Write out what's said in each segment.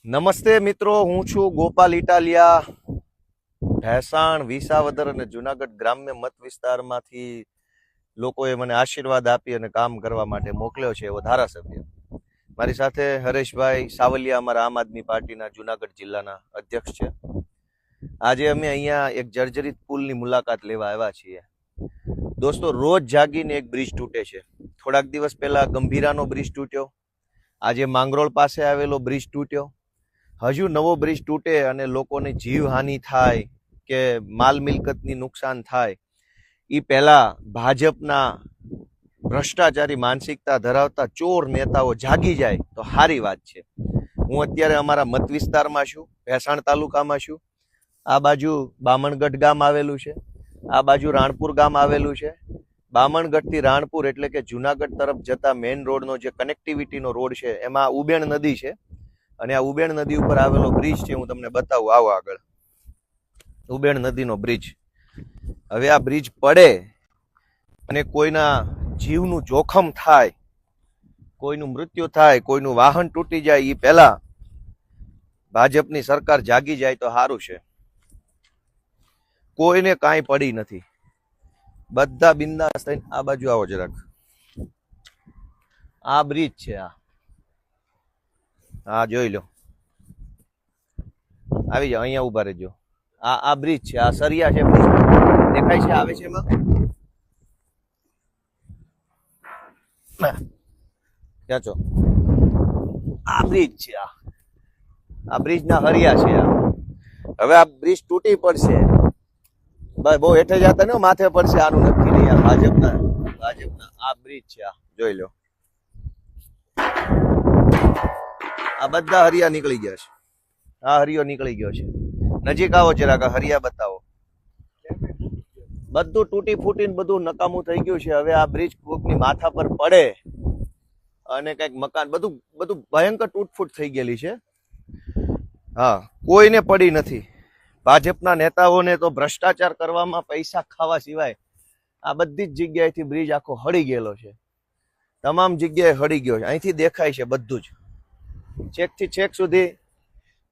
નમસ્તે મિત્રો, હું છું ગોપાલ ઇટાલિયા. ભેસાણ, વિસાવદર અને જુનાગઢ ગ્રામ્ય મત વિસ્તારમાંથી લોકોએ મને આશીર્વાદ આપી અને કામ કરવા માટે મોકલ્યો છે એવો ધારાસભ્ય. મારી સાથે હરેશભાઈ સાવલિયા, અમારા આમ આદમી પાર્ટીના જુનાગઢ જિલ્લાના અધ્યક્ષ છે. આજે અમે અહીંયા એક જર્જરિત પુલની મુલાકાત લેવા આવ્યા છીએ. દોસ્તો, રોજ જાગીને એક બ્રિજ તૂટે છે. થોડાક દિવસ પહેલા ગંભીરાનો બ્રિજ તૂટ્યો, આજે માંગરોળ પાસે આવેલો બ્રિજ તૂટ્યો. હજુ નવો બ્રિજ તૂટે અને લોકોને જીવહાનિ થાય કે માલ મિલકતની નુકસાન થાય એ પહેલા ભાજપના ભ્રષ્ટાચારી માનસિકતા ધરાવતા ચોર નેતાઓ જાગી જાય તો સારી વાત છે. હું અત્યારે અમારા મત વિસ્તારમાં છું, ભેસાણ તાલુકામાં છું. આ બાજુ બામણગઢ ગામ આવેલું છે, આ બાજુ રાણપુર ગામ આવેલું છે. બામણગઢથી રાણપુર એટલે કે જુનાગઢ તરફ જતા મેઇન રોડનો જે કનેક્ટિવિટીનો રોડ છે એમાં ઉબેણ નદી છે અને આ ઉબેણ નદી ઉપર આવેલો બ્રિજ છે. હું તમને બતાવું, આવો આગળ. ઉબેણ નદીનો બ્રિજ. હવે આ બ્રિજ પડે અને કોઈના જીવનું જોખમ થાય, કોઈનું મૃત્યુ થાય, કોઈનું વાહન તૂટી જાય એ પહેલા ભાજપની સરકાર જાગી જાય તો સારું છે. કોઈને કાંઈ પડી નથી, બધા બિંદાસ થઈને આ બાજુ આવો જરાક. આ બ્રિજ છે, આ જોઈ લો. આવી જાઓ, અહીંયા ઉભા રહેજો. આ બ્રિજ છે, આ સરિયા છે, દેખાય છે, આવે છે એમાં. ક્યાં છો? આ બ્રિજ છે, આ બ્રિજ ના હરિયા છે. હવે આ બ્રિજ તૂટી પડશે, બસ બહુ હેઠે જતા ને માથે પડશે, આનું નક્કી નહીં. ભાજપના આ બ્રિજ છે, આ જોઈ લો. આ બધા હરિયા નીકળી ગયા છે, આ હરિયો નીકળી ગયો છે. નજીક આવો જરાક, હરિયા બતાવો. બધું તૂટી ફૂટીને બધું નકામું થઈ ગયું છે. હવે આ બ્રિજ કોકની માથા પર પડે અને કઈક મકાન, બધું ભયંકર તૂટફૂટ થઈ ગયેલી છે. હા, કોઈને પડી નથી. ભાજપના નેતાઓને તો ભ્રષ્ટાચાર કરવામાં, પૈસા ખાવા સિવાય આ બધી જ જગ્યાએથી બ્રિજ આખો હળી ગયેલો છે. તમામ જગ્યાએ હળી ગયો છે. અહીંથી દેખાય છે બધું જ, છેક થી છેક સુધી.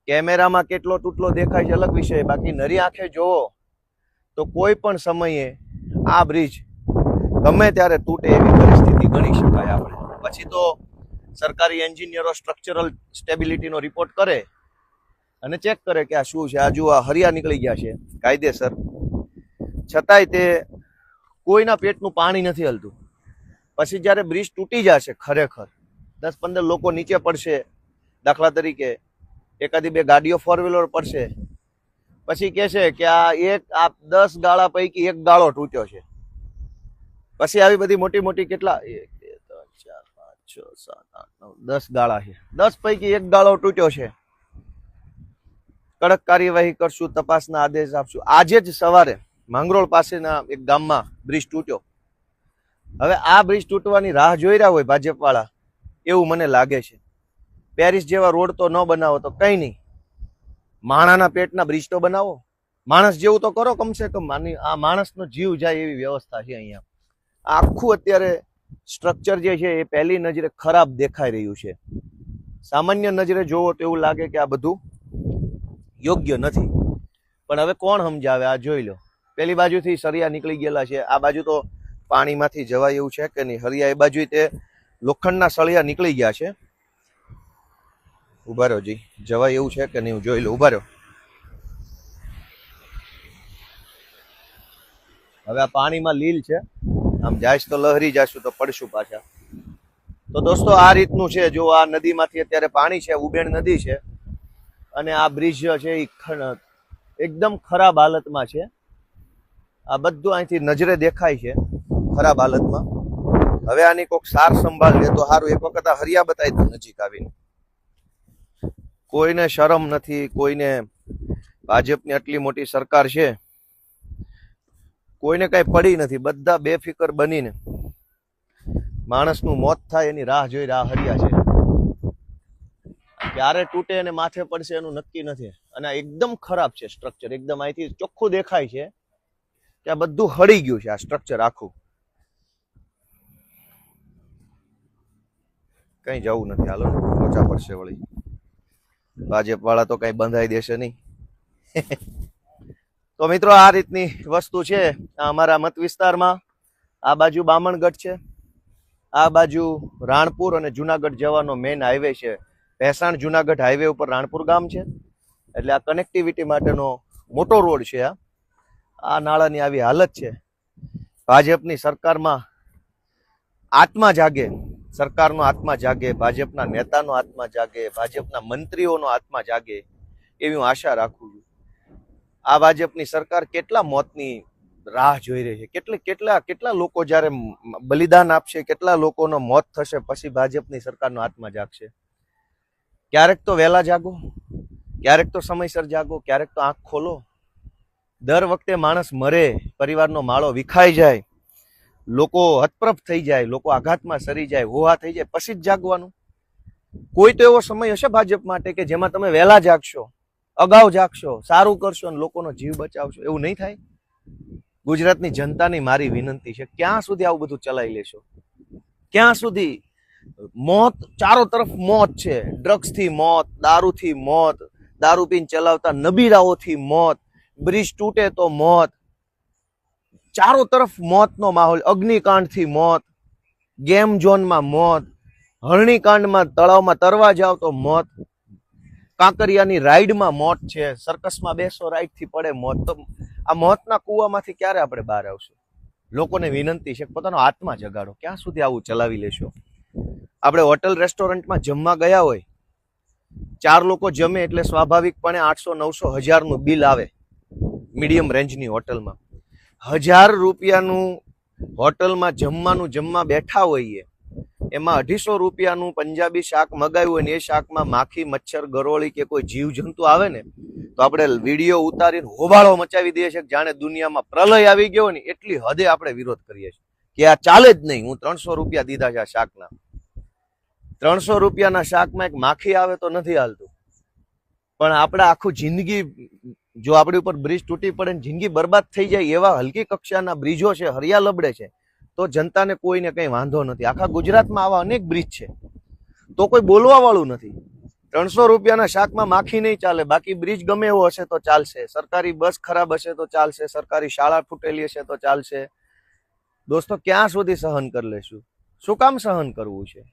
કેમેરામાં કેટલો તૂટલો દેખાય છે અલગ વિષય, બાકી નરી આંખે જોવો તો કોઈ પણ સમયે આ બ્રિજ ગમે ત્યારે તૂટે એવી પરિસ્થિતિ ગણી શકાય આપણે. પછી તો સરકારી એન્જિનિયરો સ્ટ્રક્ચરલ સ્ટેબિલિટીનો રિપોર્ટ કરે અને ચેક કરે કે આ શું છે. આ જુઓ, આ હરિયા નીકળી ગયા છે કાયદેસર, છતાંય તે કોઈના પેટનું પાણી નથી હલતું. પછી જ્યારે બ્રિજ તૂટી જશે, ખરેખર 10-15 લોકો નીચે પડશે, દાખલા તરીકે એકાદી બે ગાડીઓ ફોર વ્હીલર પડશે, પછી કે છે કે આ 10 ગાળા પૈકી એક ગાળો તૂટ્યો છે. પછી આવી બધી મોટી મોટી કેટલા 1 2 3 4 5 6 7 8 9 10 ગાળા છે. 10 પૈકી એક ગાળો તૂટ્યો છે. કડક કાર્યવાહી કરશું, તપાસના આદેશ આપશું. આજે જ સવારે માંગરોળ પાસેના એક ગામમાં બ્રિજ તૂટ્યો. હવે આ બ્રિજ તૂટવાની રાહ જોઈ રહ્યા હોય ભાજપ વાળા એવું મને લાગે છે. પેરિસ જેવા રોડ તો ન બનાવો તો કઈ નહીં, માણાના પેટના બ્રિજ તો બનાવો. માણસ જેવું તો કરો કમસે કમ. આ માણસનો જીવ જાય એવી વ્યવસ્થા છે અહીંયા. આખું અત્યારે સ્ટ્રક્ચર જે છે એ પહેલી નજરે ખરાબ દેખાઈ રહ્યું છે. સામાન્ય નજરે જોવો તો એવું લાગે કે આ બધું યોગ્ય નથી, પણ હવે કોણ સમજાવે? આ જોઈ લો, પેલી બાજુથી સરિયા નીકળી ગયેલા છે. આ બાજુ તો પાણીમાંથી જવાય એવું છે કે નહીં? હરિયા એ બાજુ તે લોખંડના સળિયા નીકળી ગયા છે. ઉભા રહ્યો જી, જવાય એવું છે કે નહીં હું જોઈ લો. ઉભા રહ્યો. હવે આ પાણીમાં લીલ છે, આમ જાય તો લહેરી જશું તો પડશું પાછા. તો દોસ્તો, આ રીતનું છે. જો આ નદીમાંથી અત્યારે પાણી છે, ઉબેણ નદી છે, અને આ બ્રિજ છે એ એકદમ ખરાબ હાલતમાં છે. આ બધું અહીંથી નજરે દેખાય છે ખરાબ હાલતમાં. હવે આની કોઈક સાર સંભાળ લે તો સારું. એક વખત આ હરિયા બતાવી દઉં નજીક આવીને. કોઈને શરમ નથી, કોઈને. ભાજપની આટલી મોટી સરકાર છે, કોઈને કઈ પડી નથી. બધા બેફિકર બનીને માણસનું મોત થાય એની રાહ જોઈ રહ્યા. હરિયા છે, ક્યારે તૂટે અને માથે પડશે એનું નક્કી નથી. અને આ એકદમ ખરાબ છે સ્ટ્રક્ચર. એકદમ અહીંથી ચોખ્ખું દેખાય છે કે આ બધું હળી ગયું છે, આ સ્ટ્રક્ચર આખું. કઈ જવું નથી, હાલો લોચા પડશે વળી. ભાજપ વાળા તો કઈ બંધાઈ દેશે નહીં. તો મિત્રો આ રીતની વસ્તુ છે અમારા મત વિસ્તારમાં. આ બાજુ બામણગઢ છે, આ બાજુ રાણપુર અને જુનાગઢ જવાનો મેઇન હાઈવે છે. ભેસાણ જુનાગઢ હાઈવે ઉપર રાણપુર ગામ છે, એટલે આ કનેક્ટિવિટી માટેનો મોટો રોડ છે. આ નાળાની આવી હાલત છે. ભાજપની સરકારમાં આત્મા જાગે, સરકારનો આત્મા જાગે, ભાજપના નેતાનો આત્મા જાગે, ભાજપના મંત્રીઓનો આત્મા જાગે એવી હું આશા રાખું છું. આ ભાજપની સરકાર કેટલા મોતની રાહ જોઈ રહી છે, કેટલા લોકો જ્યારે બલિદાન આપશે, કેટલા લોકોનો મોત થશે, પછી ભાજપની સરકારનો આત્મા જાગશે. ક્યારેક તો વહેલા જાગો, ક્યારેક તો સમયસર જાગો, ક્યારેક તો આંખ ખોલો. દર વખતે માણસ મરે, પરિવારનો માળો વિખાઈ જાય, લોકો હતપ્રભ થઈ જાય, લોકો આઘાતમાં સરી જાય, હોહા થઈ જાય, પછી જ જાગવાનું. કોઈ તો એવો સમય હશે ભાજપ માટે કે જેમાં તમે વહેલા જાગશો, અગાઉ જાગશો, સારું કરશો અને લોકોનો જીવ બચાવશો. એવું નહીં થાય. ગુજરાતની જનતાની મારી વિનંતી છે, ક્યાં સુધી આવું બધું ચલાવી લેશો? ક્યાં સુધી? મોત ચારો તરફ મોત છે. ડ્રગ્સથી મોત, દારૂથી મોત, દારૂ પીને ચલાવતા નબીરાઓથી મોત, બ્રિજ તૂટે તો મોત, ચારો તરફ મોતનો માહોલ. અગ્નિકાંડથી મોત, ગેમ ઝોનમાં મોત, હરણીકાંડમાં તળાવમાં તરવા જાવ તો મોત, કાંકરિયાની રાઈડમાં મોત છે, સર્કસમાં બેસો રાઈડથી પડે મોત. તો આ મોતના કૂવામાંથી ક્યારે આપણે બહાર આવશું? લોકોને વિનંતી છે પોતાનો આત્મા જગાડો. ક્યાં સુધી આવું ચલાવી લેશો? આપણે હોટલ રેસ્ટોરન્ટમાં જમવા ગયા હોય, 4 લોકો જમે એટલે સ્વાભાવિકપણે 800-900 હજારનું બિલ આવે. મીડિયમ રેન્જની હોટલમાં 1000 રૂપિયાનું હોટલમાં જમવા બેઠા હોઈએ, એમાં 250 રૂપિયાનું પંજાબી શાક મગાવ્યું હોય ને એ શાકમાં માખી, મચ્છર, ગરોળી કે કોઈ જીવજંતુ આવે ને તો આપણે વિડીયો ઉતારીને હોબાળો મચાવી દઈએ છીએ, જાણે દુનિયામાં પ્રલય આવી ગયો ને એટલી હદે આપણે વિરોધ કરીએ છીએ કે આ ચાલે જ નહીં. હું 300 રૂપિયા દીધા છે આ શાકના. 300 રૂપિયાના શાકમાં એક માખી આવે તો નથી હાલતું, પણ આપણે આખું જિંદગી, જો આપણી ઉપર બ્રિજ તૂટી પડે ને જિંદગી બરબાદ થઈ જાય એવા હલકી કક્ષાના બ્રિજો છે, હરિયા લબડે છે, તો જનતાને કોઈને કંઈ વાંધો નથી. આખા ગુજરાતમાં આવા અનેક બ્રિજ છે, તો કોઈ બોલવા વાળું નથી. 300 રૂપિયાના શાકમાં માખી નહીં ચાલે, બાકી બ્રિજ ગમે એવો હશે તો ચાલશે, સરકારી બસ ખરાબ હશે તો ચાલશે, સરકારી શાળા ફૂટેલી હશે તો ચાલશે. દોસ્તો, ક્યાં સુધી સહન કરી લેશું? શું કામ સહન કરવું છે?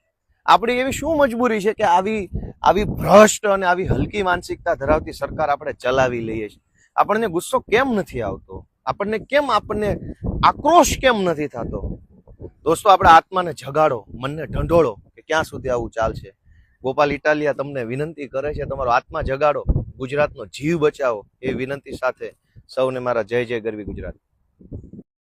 આપણી એવી શું મજબૂરી છે કે આવી ભ્રષ્ટ અને આવી હલકી માનસિકતા ધરાવતી સરકાર આપણે ચલાવી લઈએ છીએ? આપણને ગુસ્સો કેમ નથી આવતો? આપણને આક્રોશ કેમ નથી થતો? દોસ્તો, આપણે આત્માને જગાડો, મનને ઢંઢોળો કે ક્યાં સુધી આવું ચાલશે. ગોપાલ ઇટાલિયા તમને વિનંતી કરે છે, તમારો આત્મા જગાડો, ગુજરાતનો જીવ બચાવો. એ વિનંતી સાથે સૌને મારા જય જય ગરવી ગુજરાત.